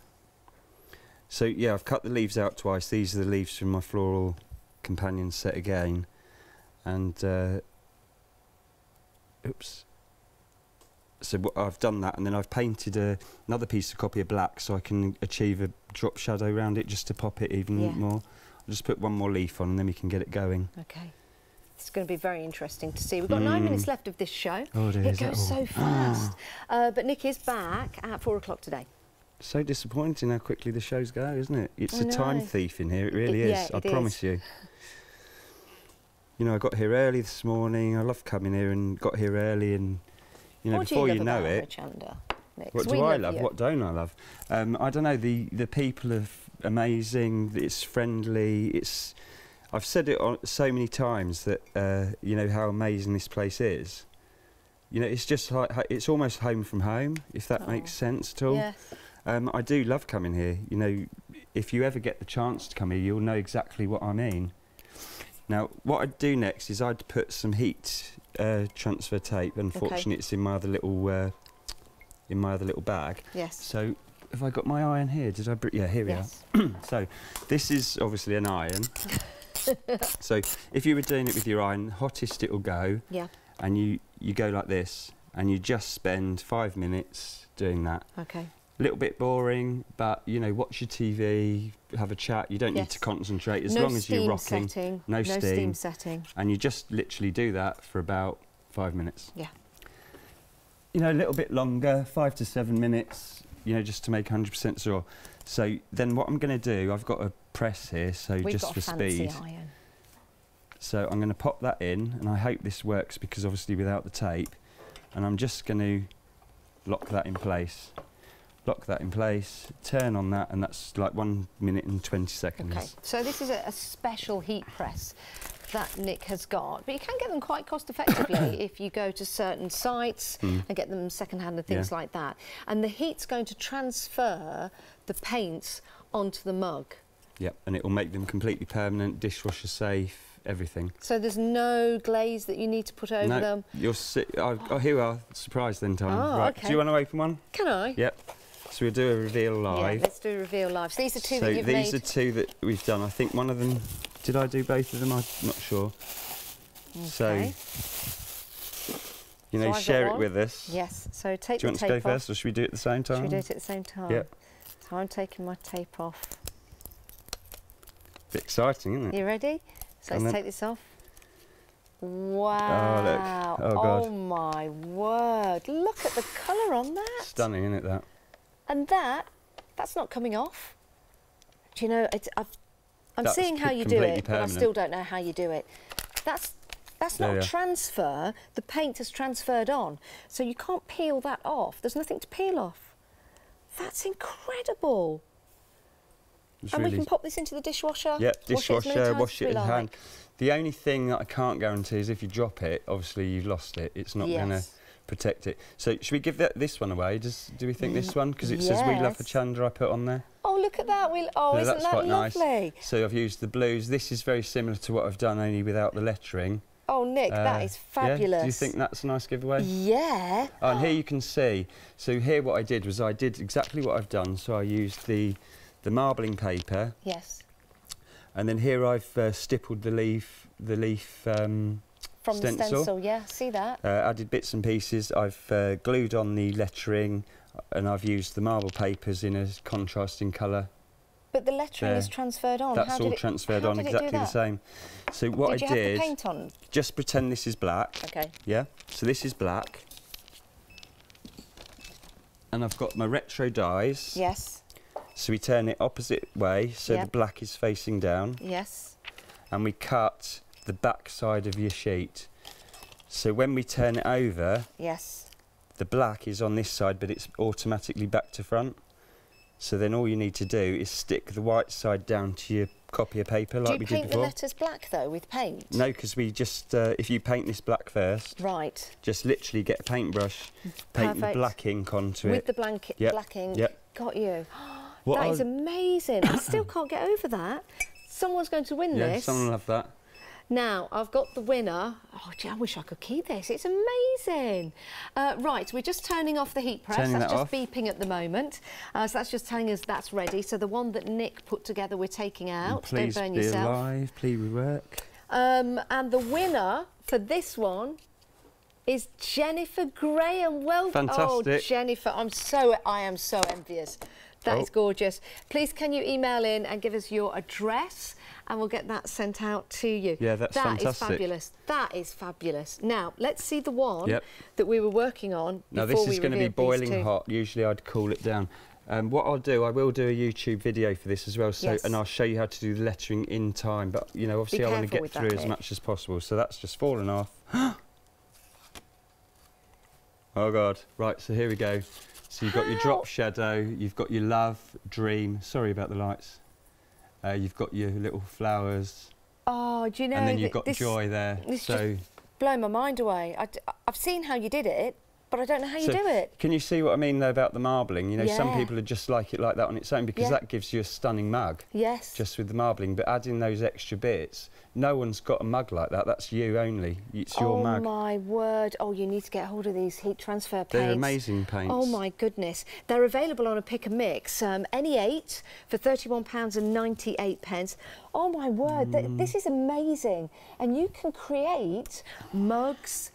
So yeah, I've cut the leaves out twice. These are the leaves from my floral companion set again. And, oops. So I've done that, and then I've painted another piece of copy of black so I can achieve a drop shadow around it just to pop it even more. I'll just put one more leaf on and then we can get it going. Okay. It's going to be very interesting to see. We've got 9 minutes left of this show. Oh dear, it goes so fast. But Nick is back at 4 o'clock today. So disappointing how quickly the shows go, isn't it? It's a time thief in here, it really is. I promise you. You know, I got here early this morning. I love coming here and got here early and... You know, before you know it, what do I love? What don't I love? I don't know. The people are amazing. It's friendly. I've said it so many times that you know how amazing this place is. You know, it's just like it's almost home from home, if that makes sense at all. Yes. I do love coming here. You know, if you ever get the chance to come here, you'll know exactly what I mean. Now, what I'd do next is I'd put some heat transfer tape. Unfortunately, it's in my other little bag. Yes. So, have I got my iron here? Did I? Yeah, here we are. So, this is obviously an iron. So, if you were doing it with your iron, hottest it will go. Yeah. And you go like this, and you just spend 5 minutes doing that. Okay. A little bit boring, but you know, watch your TV, have a chat. You don't need to concentrate as long as you're rocking. No steam setting. And you just literally do that for about 5 minutes. Yeah. You know, a little bit longer, 5 to 7 minutes. You know, just to make 100% sure. So then, what I'm going to do, I've got a press here, so just for speed. Iron. So I'm going to pop that in, and I hope this works because obviously without the tape, and I'm just going to lock that in place. lock that in place, turn on that, and that's like 1 minute and 20 seconds. Okay, so this is a special heat press that Nick has got, but you can get them quite cost effectively if you go to certain sites and get them second-hand and things like that. And the heat's going to transfer the paints onto the mug. Yep, and it will make them completely permanent, dishwasher safe, everything. So there's no glaze that you need to put over them? You'll see. Oh, here we are. Surprise then, Tom. Oh, right, okay. do you want to open one? Can I? Yep. So we'll do a reveal live. Yeah, let's do a reveal live. So these are two that you've made? These are two that we've done. I think one of them... Did I do both of them? I'm not sure. Okay. So, you know, So share it with us. Yes. So take Do you the want to tape go off. first, or should we do it at the same time? Should we do it at the same time? Yep. So I'm taking my tape off. Bit exciting, isn't it? You ready? So let's take this off. Wow. Oh, look. Oh, God. Oh, my word. Look at the colour on that. Stunning, isn't it, that? And that's not coming off. Do you know, I'm That's seeing how you do it, but I permanent. still don't know how you do it. That's not a transfer. The paint has transferred on. So you can't peel that off. There's nothing to peel off. That's incredible. And we can pop this into the dishwasher? Yep, dishwasher, wash it in like. hand. The only thing that I can't guarantee is if you drop it, obviously you've lost it. It's not going to protect it. So should we give this one away? Do we think this one? Because it says We Love Chandra I put on there. Oh, look at that. Oh, isn't that quite lovely? Nice. So I've used the blues. This is very similar to what I've done, only without the lettering. Oh, Nick, that is fabulous. Yeah? Do you think that's a nice giveaway? Yeah. Oh, and here you can see. So here what I did was I did exactly what I've done. So I used the marbling paper. Yes. And then here I've stippled the leaf from stencil. the stencil, yeah, see that? Added bits and pieces. I've glued on the lettering, and I've used the marble papers in a contrasting colour. But the lettering is transferred on. That's all transferred on, exactly the same. So what I did... Did you have the paint on? Just pretend this is black. Okay. Yeah, so this is black. And I've got my retro dies. Yes. So we turn it opposite way, so the black is facing down. Yes. And we cut the back side of your sheet. So when we turn it over, the black is on this side, but it's automatically back to front. So then all you need to do is stick the white side down to your copy of paper like we did before. Do you paint the letters black, though, with paint? No, because we just, if you paint this black first, just literally get a paintbrush, paint the black ink onto it. With the black ink? Yep. Got you. That is amazing. I still can't get over that. Someone's going to win this. Yeah, someone will have that. Now, I've got the winner. Oh, gee, I wish I could keep this. It's amazing. Right, we're just turning off the heat press. That's just beeping at the moment. So that's just telling us that's ready. So the one that Nick put together, we're taking out. Please don't burn be yourself. alive. Please work. And the winner for this one is Jennifer Graham. Well done. Fantastic. Oh, Jennifer, I am so envious. That is gorgeous. Please, can you email in and give us your address, and we'll get that sent out to you. Yeah, that's fantastic. That is fabulous. That is fabulous. Now, let's see the one that we were working on. Now, this is going to be boiling hot. Usually I'd cool it down. What I'll do, I will do a YouTube video for this as well, and I'll show you how to do the lettering in time. But, you know, obviously I want to get through as much as possible. So that's just fallen off. Oh, God. Right, so here we go. So you've got your drop shadow, you've got your love, dream. Sorry about the lights. You've got your little flowers. Oh, do you know? And then you've got joy there. This just blown my mind away. I've seen how you did it, but I don't know how you do it. Can you see what I mean, though, about the marbling? You know, some people would just like it like that on its own, because that gives you a stunning mug. Yes. Just with the marbling. But adding those extra bits, no one's got a mug like that. That's you only. It's your mug. Oh, my word. Oh, you need to get hold of these heat transfer paints. They're amazing paints. Oh, my goodness. They're available on a pick and mix. Any 8 for £31.98. Oh, my word. This is amazing. And you can create mugs,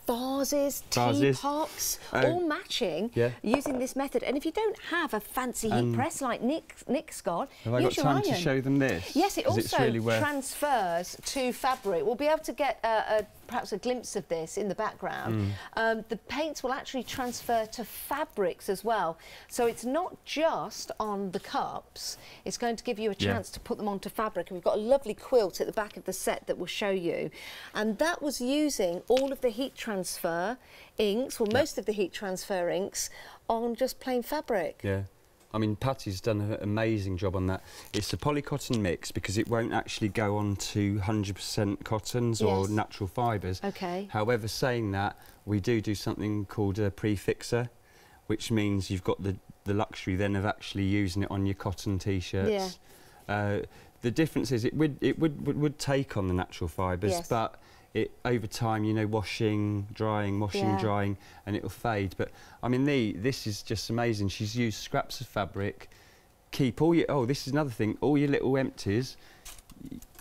vases, teapots, all matching using this method. And if you don't have a fancy heat press like Nick's got, have I got time to show them this? Yes, it also transfers to fabric. We'll be able to get a perhaps a glimpse of this in the background, the paints will actually transfer to fabrics as well. So it's not just on the cups, it's going to give you a chance to put them onto fabric. And we've got a lovely quilt at the back of the set that we'll show you. And that was using all of the heat transfer inks, well, most of the heat transfer inks, on just plain fabric. Yeah. I mean, Patty's done an amazing job on that. It's a polycotton mix because it won't actually go on to 100% cottons or natural fibres. Okay. However, saying that, we do something called a prefixer, which means you've got the luxury then of actually using it on your cotton T-shirts. Yeah. The difference is it would take on the natural fibres, but over time, you know, washing, drying, drying, and it'll fade. But I mean, this is just amazing. She's used scraps of fabric. Keep all your, this is another thing, all your little empties.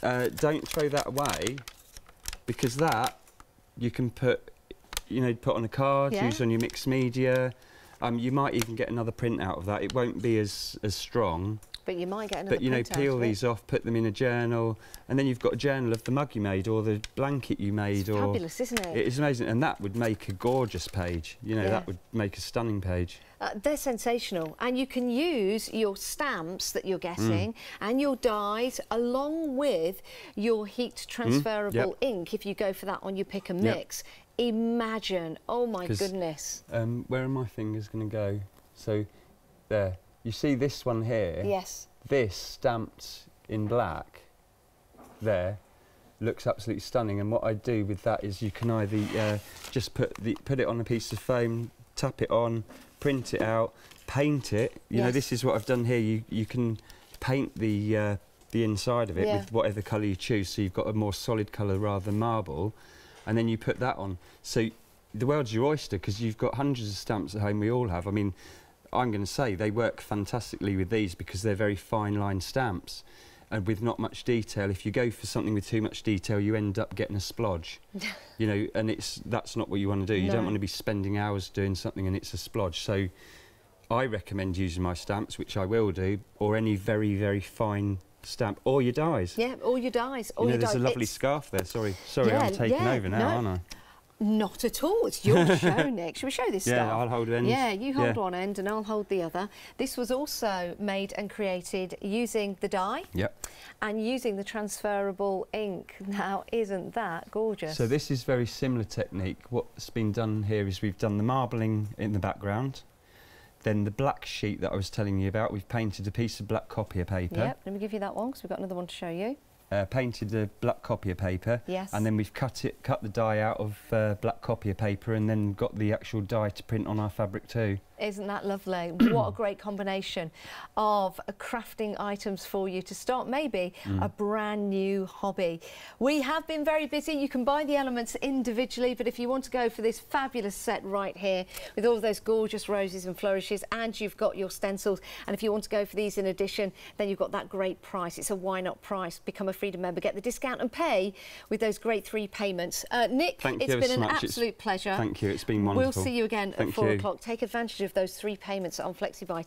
Don't throw that away, because that you can put, you know, put on a card, use on your mixed media. You might even get another print out of that. It won't be as strong. But you might get another print out of it. But, you know, peel these off, put them in a journal, and then you've got a journal of the mug you made or the blanket you made. It's fabulous, isn't it? It is amazing, and that would make a gorgeous page. You know, that would make a stunning page. They're sensational, and you can use your stamps that you're getting and your dyes along with your heat transferable ink if you go for that on your pick and mix. Imagine, oh my goodness. Where are my fingers going to go? So, there. You see this one here? Yes. This stamped in black, there, looks absolutely stunning. And what I do with that is you can either just put it on a piece of foam, tap it on, print it out, paint it. You know, this is what I've done here. You can paint the inside of it with whatever colour you choose, so you've got a more solid colour rather than marble. And then you put that on. So the world's your oyster, because you've got hundreds of stamps at home. We all have. I mean, I'm going to say they work fantastically with these because they're very fine line stamps and with not much detail. If you go for something with too much detail, you end up getting a splodge. You know, and that's not what you want to do. You don't want to be spending hours doing something and it's a splodge. So I recommend using my stamps, which I will do, or any very, very fine stamp, or your dyes. Yeah, or your dyes. You know, there's a lovely scarf there. Sorry, I'm taking over now, aren't I? Not at all. It's your show, Nick. Shall we show this stuff? Yeah, I'll hold one end. Yeah, you hold one end and I'll hold the other. This was also made and created using the dye and using the transferable ink. Now, isn't that gorgeous? So this is very similar technique. What's been done here is we've done the marbling in the background. Then the black sheet that I was telling you about, we've painted a piece of black copier paper. Yep, let me give you that one because we've got another one to show you. Painted the black copier paper, and then we've cut the dye out of black copier paper, and then got the actual dye to print on our fabric too. Isn't that lovely? What a great combination of crafting items for you to start maybe a brand new hobby. We have been very busy. You can buy the elements individually, but if you want to go for this fabulous set right here with all those gorgeous roses and flourishes, and you've got your stencils, and if you want to go for these in addition, then you've got that great price. It's a why not price. Become a Freedom member, get the discount and pay with those great 3 payments. Nick, it's been an absolute pleasure. Thank you, it's been wonderful. We'll see you again at 4 o'clock. Take advantage of those 3 payments on FlexiBuy.